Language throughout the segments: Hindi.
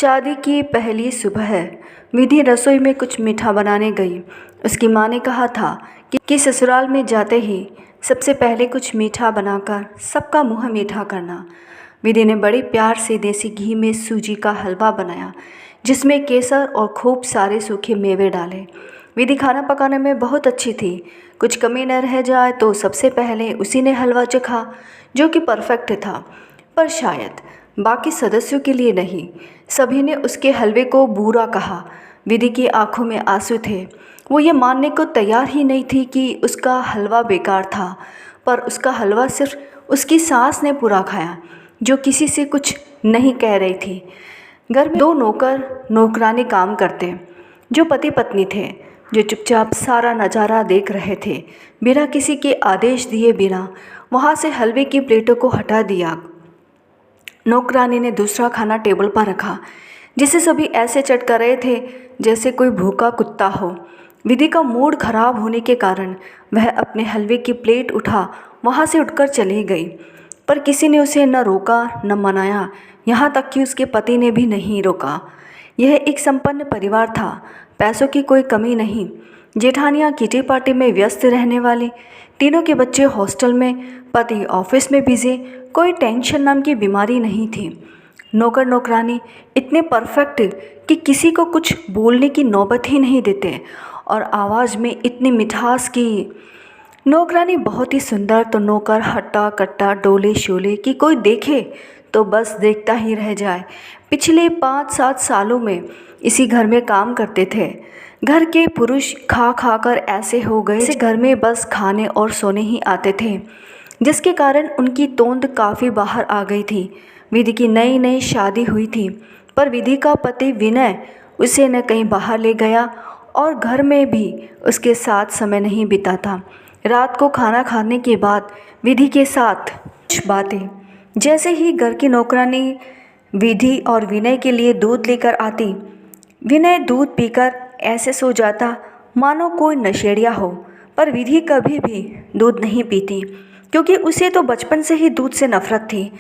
शादी की पहली सुबह विधि रसोई में कुछ मीठा बनाने गई। उसकी माँ ने कहा था कि ससुराल में जाते ही सबसे पहले कुछ मीठा बनाकर सबका मुँह मीठा करना। विधि ने बड़े प्यार से देसी घी में सूजी का हलवा बनाया, जिसमें केसर और खूब सारे सूखे मेवे डाले। विधि खाना पकाने में बहुत अच्छी थी। कुछ कमी न रह जाए तो सबसे पहले उसी ने हलवा चखा, जो कि परफेक्ट था। पर शायद बाकी सदस्यों के लिए नहीं। सभी ने उसके हलवे को बुरा कहा। विधि की आंखों में आंसू थे। वो ये मानने को तैयार ही नहीं थी कि उसका हलवा बेकार था, पर उसका हलवा सिर्फ उसकी सास ने पूरा खाया, जो किसी से कुछ नहीं कह रही थी। घर में दो नौकर नौकरानी काम करते, जो पति पत्नी थे, जो चुपचाप सारा नज़ारा देख रहे थे। बिना किसी के आदेश दिए बिना वहाँ से हलवे की प्लेटों को हटा दिया। नौकरानी ने दूसरा खाना टेबल पर रखा, जिसे सभी ऐसे चट कर रहे थे जैसे कोई भूखा कुत्ता हो। विधि का मूड खराब होने के कारण वह अपने हलवे की प्लेट उठा वहाँ से उठकर चली गई, पर किसी ने उसे न रोका न मनाया, यहाँ तक कि उसके पति ने भी नहीं रोका। यह एक संपन्न परिवार था, पैसों की कोई कमी नहीं। जेठानियाँ किटी पार्टी में व्यस्त रहने वाली, तीनों के बच्चे हॉस्टल में, पति ऑफिस में बिजी, कोई टेंशन नाम की बीमारी नहीं थी। नौकर नौकरानी इतने परफेक्ट कि किसी को कुछ बोलने की नौबत ही नहीं देते, और आवाज़ में इतनी मिठास की। नौकरानी बहुत ही सुंदर तो नौकर हट्टा कट्टा डोले शोले कि कोई देखे तो बस देखता ही रह जाए। पिछले 5-7 सालों में इसी घर में काम करते थे। घर के पुरुष खा खा कर ऐसे हो गए जैसे घर में बस खाने और सोने ही आते थे, जिसके कारण उनकी तोंद काफ़ी बाहर आ गई थी। विधि की नई नई शादी हुई थी, पर विधि का पति विनय उसे न कहीं बाहर ले गया और घर में भी उसके साथ समय नहीं बिताता। रात को खाना खाने के बाद विधि के साथ कुछ बातें। जैसे ही घर की नौकरानी विधि और विनय के लिए दूध लेकर आती, विनय दूध पीकर ऐसे सो जाता मानो कोई नशेड़िया हो। पर विधि कभी भी दूध नहीं पीती, क्योंकि उसे तो बचपन से ही दूध से नफरत थी,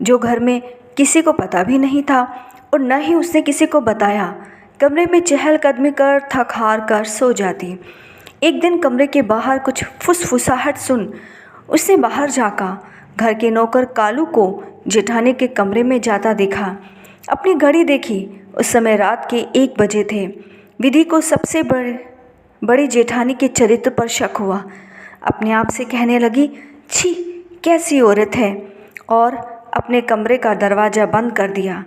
जो घर में किसी को पता भी नहीं था और न ही उसने किसी को बताया। कमरे में चहलकदमी कर थक हार कर सो जाती। एक दिन कमरे के बाहर कुछ फुसफुसाहट सुन उसने बाहर झाँका। घर के नौकर कालू को जेठानी के कमरे में जाता देखा। अपनी घड़ी देखी, उस समय रात के 1 बजे थे। विधि को सबसे बड़ी जेठानी के चरित्र पर शक हुआ। अपने आप से कहने लगी, छी कैसी औरत है, और अपने कमरे का दरवाज़ा बंद कर दिया।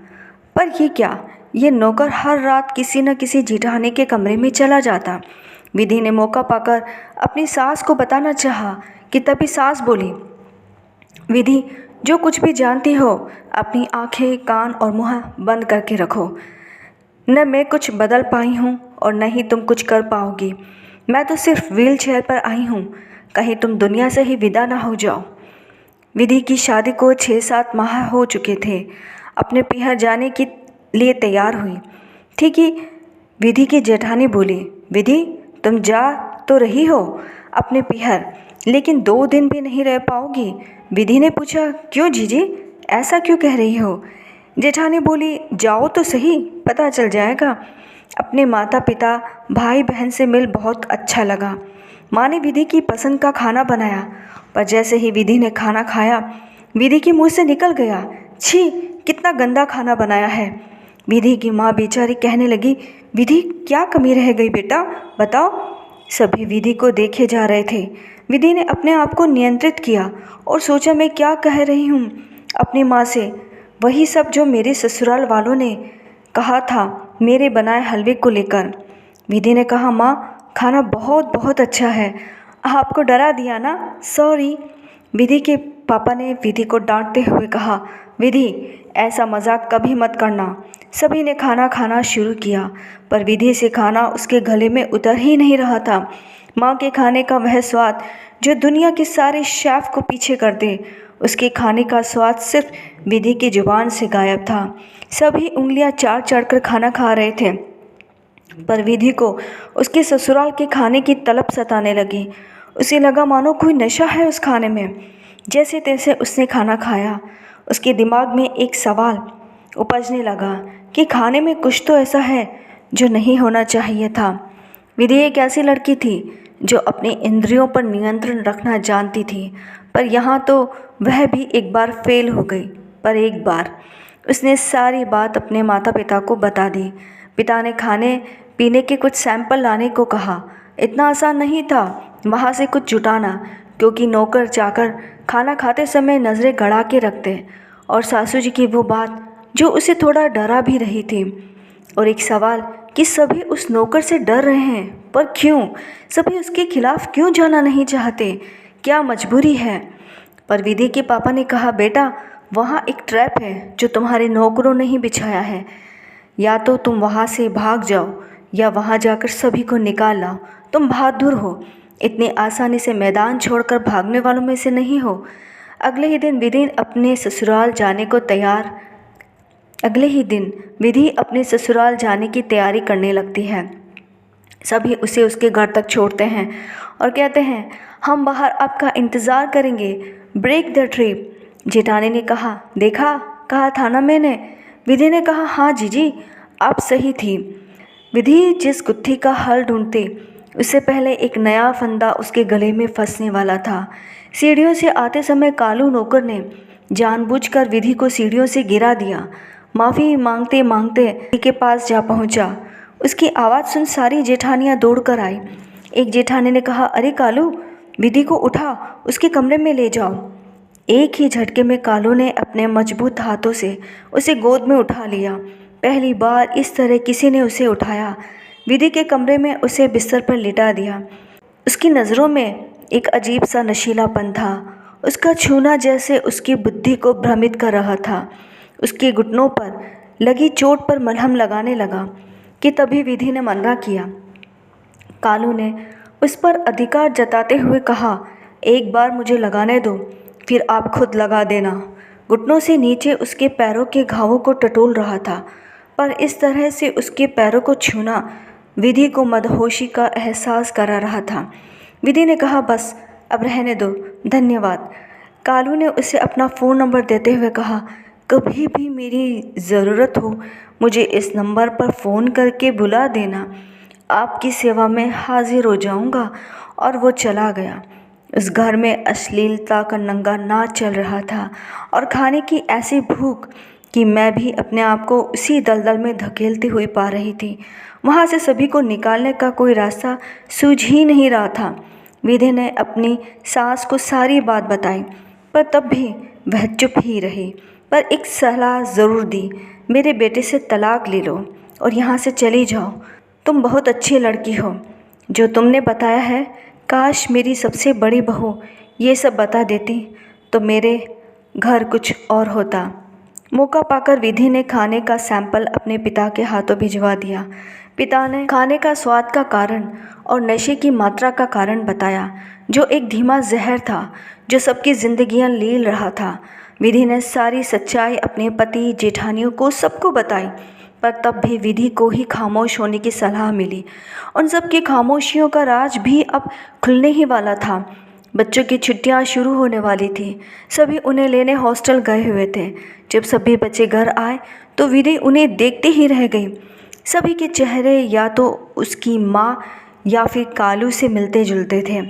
पर ये क्या, ये नौकर हर रात किसी न किसी जेठानी के कमरे में चला जाता। विधि ने मौका पाकर अपनी सास को बताना चाहा कि तभी सास बोली, विधि जो कुछ भी जानती हो अपनी आंखें कान और मुंह बंद करके रखो। न मैं कुछ बदल पाई हूँ और न ही तुम कुछ कर पाओगी। मैं तो सिर्फ व्हील चेयर पर आई हूँ, कहीं तुम दुनिया से ही विदा ना हो जाओ। विधि की शादी को 6-7 माह हो चुके थे। अपने पीहर जाने के लिए तैयार हुई थी कि विधि की जेठानी बोली, विधि तुम जा तो रही हो अपने पीहर, लेकिन 2 दिन भी नहीं रह पाओगी। विधि ने पूछा, क्यों जीजी, ऐसा क्यों कह रही हो? जेठानी बोली, जाओ तो सही, पता चल जाएगा। अपने माता पिता भाई बहन से मिल बहुत अच्छा लगा। माँ ने विधि की पसंद का खाना बनाया, पर जैसे ही विधि ने खाना खाया, विधि के मुंह से निकल गया, छी कितना गंदा खाना बनाया है। विधि की माँ बेचारी कहने लगी, विधि क्या कमी रह गई बेटा, बताओ। सभी विधि को देखे जा रहे थे। विधि ने अपने आप को नियंत्रित किया और सोचा, मैं क्या कह रही हूँ अपनी माँ से, वही सब जो मेरे ससुराल वालों ने कहा था मेरे बनाए हलवे को लेकर। विधि ने कहा, माँ खाना बहुत बहुत अच्छा है, आपको डरा दिया ना, सॉरी। विधि के पापा ने विधि को डांटते हुए कहा, विधि ऐसा मजाक कभी मत करना। सभी ने खाना खाना शुरू किया, पर विधि से खाना उसके गले में उतर ही नहीं रहा था। माँ के खाने का वह स्वाद जो दुनिया के सारे शेफ को पीछे कर दे, उसके खाने का स्वाद सिर्फ विधि की जुबान से गायब था। सभी उंगलियां चाट चाट कर खाना खा रहे थे, पर विधि को उसके ससुराल के खाने की तलब सताने लगी। उसे लगा मानो कोई नशा है उस खाने में। जैसे तैसे उसने खाना खाया। उसके दिमाग में एक सवाल उपजने लगा, कि खाने में कुछ तो ऐसा है जो नहीं होना चाहिए था। विधि एक ऐसी लड़की थी जो अपनी इंद्रियों पर नियंत्रण रखना जानती थी, पर यहाँ तो वह भी एक बार फेल हो गई। पर एक बार उसने सारी बात अपने माता पिता को बता दी। पिता ने खाने पीने के कुछ सैंपल लाने को कहा। इतना आसान नहीं था वहाँ से कुछ जुटाना, क्योंकि नौकर चाकर खाना खाते समय नज़रें गड़ा के रखते, और सासू जी की वो बात जो उसे थोड़ा डरा भी रही थी। और एक सवाल कि सभी उस नौकर से डर रहे हैं, पर क्यों? सभी उसके खिलाफ क्यों जाना नहीं चाहते? क्या मजबूरी है? पर विधि के पापा ने कहा, बेटा वहाँ एक ट्रैप है जो तुम्हारे नौकरों ने ही बिछाया है। या तो तुम वहाँ से भाग जाओ या वहाँ जाकर सभी को निकाल लाओ। तुम बहादुर हो, इतनी आसानी से मैदान छोड़कर भागने वालों में से नहीं हो। अगले ही दिन विधि अपने ससुराल जाने की तैयारी करने लगती है। सभी उसे उसके घर तक छोड़ते हैं और कहते हैं, हम बाहर आपका इंतज़ार करेंगे, ब्रेक द ट्रिप। जेठानी ने कहा, देखा, कहा था ना मैंने। विधि ने कहा, हाँ जीजी आप सही थी। विधि जिस गुत्थी का हल ढूंढते उससे पहले एक नया फंदा उसके गले में फंसने वाला था। सीढ़ियों से आते समय कालू नौकर ने जानबूझकर विधि को सीढ़ियों से गिरा दिया। माफ़ी मांगते मांगते विधि के पास जा पहुंचा। उसकी आवाज़ सुन सारी जेठानियां दौड़कर आई। एक जेठानी ने कहा, अरे कालू, विधि को उठा, उसके कमरे में ले जाओ। एक ही झटके में कालू ने अपने मजबूत हाथों से उसे गोद में उठा लिया। पहली बार इस तरह किसी ने उसे उठाया। विधि के कमरे में उसे बिस्तर पर लिटा दिया। उसकी नज़रों में एक अजीब सा नशीलापन था। उसका छूना जैसे उसकी बुद्धि को भ्रमित कर रहा था। उसके घुटनों पर लगी चोट पर मलहम लगाने लगा कि तभी विधि ने मना किया। कालू ने उस पर अधिकार जताते हुए कहा, एक बार मुझे लगाने दो, फिर आप खुद लगा देना। घुटनों से नीचे उसके पैरों के घावों को टटोल रहा था, पर इस तरह से उसके पैरों को छूना विधि को मदहोशी का एहसास करा रहा था। विधि ने कहा, बस अब रहने दो, धन्यवाद। कालू ने उसे अपना फ़ोन नंबर देते हुए कहा, कभी भी मेरी ज़रूरत हो मुझे इस नंबर पर फ़ोन करके बुला देना, आपकी सेवा में हाजिर हो जाऊंगा। और वो चला गया। उस घर में अश्लीलता का नंगा नाच चल रहा था और खाने की ऐसी भूख कि मैं भी अपने आप को उसी दलदल में धकेलती हुई पा रही थी। वहाँ से सभी को निकालने का कोई रास्ता सूझ ही नहीं रहा था। विधि ने अपनी सास को सारी बात बताई, पर तब भी वह चुप ही रही। पर एक सलाह ज़रूर दी, मेरे बेटे से तलाक ले लो और यहाँ से चली जाओ। तुम बहुत अच्छी लड़की हो। जो तुमने बताया है, काश मेरी सबसे बड़ी बहू ये सब बता देती तो मेरे घर कुछ और होता। मौका पाकर विधि ने खाने का सैंपल अपने पिता के हाथों भिजवा दिया। पिता ने खाने का स्वाद का कारण और नशे की मात्रा का कारण बताया, जो एक धीमा जहर था जो सबकी जिंदगियां ले रहा था। विधि ने सारी सच्चाई अपने पति, जेठानियों को सबको बताई, पर तब भी विधि को ही खामोश होने की सलाह मिली। उन सबकी खामोशियों का राज भी अब खुलने ही वाला था। बच्चों की छुट्टियां शुरू होने वाली थी। सभी उन्हें लेने हॉस्टल गए हुए थे। जब सभी बच्चे घर आए तो विधि उन्हें देखते ही रह गई। सभी के चेहरे या तो उसकी माँ या फिर कालू से मिलते जुलते थे।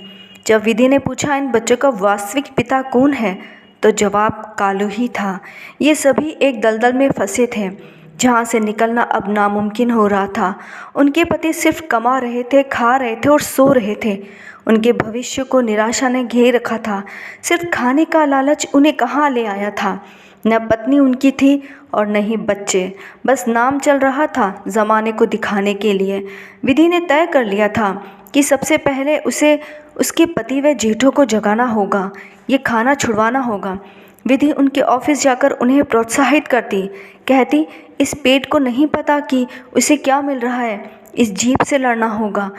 जब विधि ने पूछा, इन बच्चों का वास्तविक पिता कौन है, तो जवाब कालू ही था। ये सभी एक दलदल में फंसे थे जहाँ से निकलना अब नामुमकिन हो रहा था। उनके पति सिर्फ कमा रहे थे, खा रहे थे और सो रहे थे। उनके भविष्य को निराशा ने घेर रखा था। सिर्फ खाने का लालच उन्हें कहाँ ले आया था। न पत्नी उनकी थी और न ही बच्चे, बस नाम चल रहा था ज़माने को दिखाने के लिए। विधि ने तय कर लिया था कि सबसे पहले उसे उसके पति व जेठों को जगाना होगा, ये खाना छुड़वाना होगा। विधि उनके ऑफिस जाकर उन्हें प्रोत्साहित करती, कहती, इस पेट को नहीं पता कि उसे क्या मिल रहा है। इस जीभ से लड़ना होगा,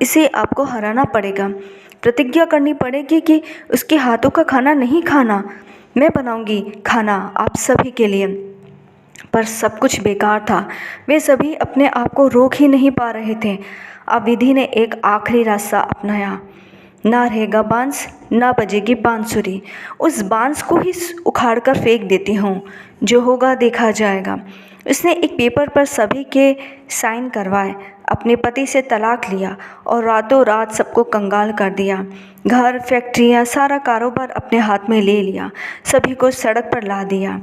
इसे आपको हराना पड़ेगा। प्रतिज्ञा करनी पड़ेगी कि उसके हाथों का खाना नहीं खाना। मैं बनाऊंगी खाना आप सभी के लिए। पर सब कुछ बेकार था। वे सभी अपने आप को रोक ही नहीं पा रहे थे। अब विधि ने एक आखिरी रास्ता अपनाया। ना रहेगा बांस, ना बजेगी बांसुरी। उस बांस को ही उखाड़ कर फेंक देती हूँ, जो होगा देखा जाएगा। उसने एक पेपर पर सभी के साइन करवाए, अपने पति से तलाक लिया और रातों रात सबको कंगाल कर दिया। घर, फैक्ट्रियाँ, सारा कारोबार अपने हाथ में ले लिया, सभी को सड़क पर ला दिया,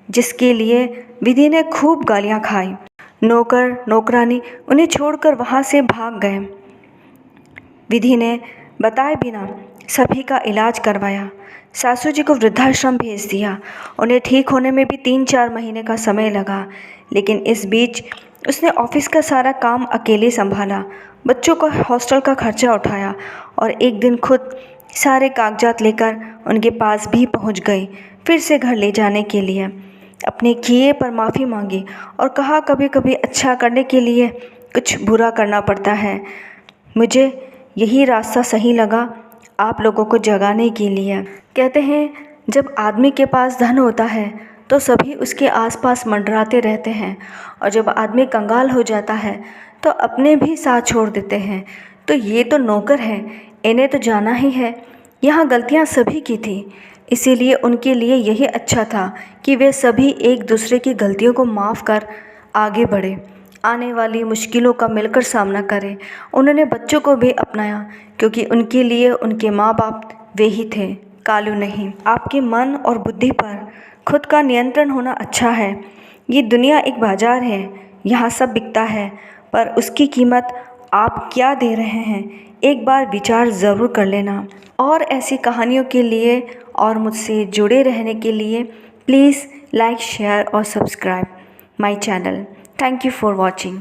जिसके लिए विधि ने खूब गालियाँ खाई। नौकर नौकरानी उन्हें छोड़कर वहाँ से भाग गए। विधि ने बताए बिना सभी का इलाज करवाया, सासू जी को वृद्धाश्रम भेज दिया। उन्हें ठीक होने में भी 3-4 महीने का समय लगा, लेकिन इस बीच उसने ऑफिस का सारा काम अकेले संभाला, बच्चों का हॉस्टल का खर्चा उठाया और एक दिन खुद सारे कागजात लेकर उनके पास भी पहुंच गई, फिर से घर ले जाने के लिए। अपने किए पर माफ़ी मांगी और कहा, कभी कभी अच्छा करने के लिए कुछ बुरा करना पड़ता है। मुझे यही रास्ता सही लगा आप लोगों को जगाने के लिए। कहते हैं जब आदमी के पास धन होता है तो सभी उसके आसपास मंडराते रहते हैं, और जब आदमी कंगाल हो जाता है तो अपने भी साथ छोड़ देते हैं। तो ये तो नौकर हैं, इन्हें तो जाना ही है। यहाँ गलतियाँ सभी की थी, इसीलिए उनके लिए यही अच्छा था कि वे सभी एक दूसरे की गलतियों को माफ़ कर आगे बढ़े, आने वाली मुश्किलों का मिलकर सामना करें। उन्होंने बच्चों को भी अपनाया, क्योंकि उनके लिए उनके माँ बाप वे ही थे, कालू नहीं। आपके मन और बुद्धि पर खुद का नियंत्रण होना अच्छा है। ये दुनिया एक बाज़ार है, यहाँ सब बिकता है, पर उसकी कीमत आप क्या दे रहे हैं, एक बार विचार ज़रूर कर लेना। और ऐसी कहानियों के लिए और मुझसे जुड़े रहने के लिए प्लीज़ लाइक, शेयर और subscribe my channel. Thank you for watching.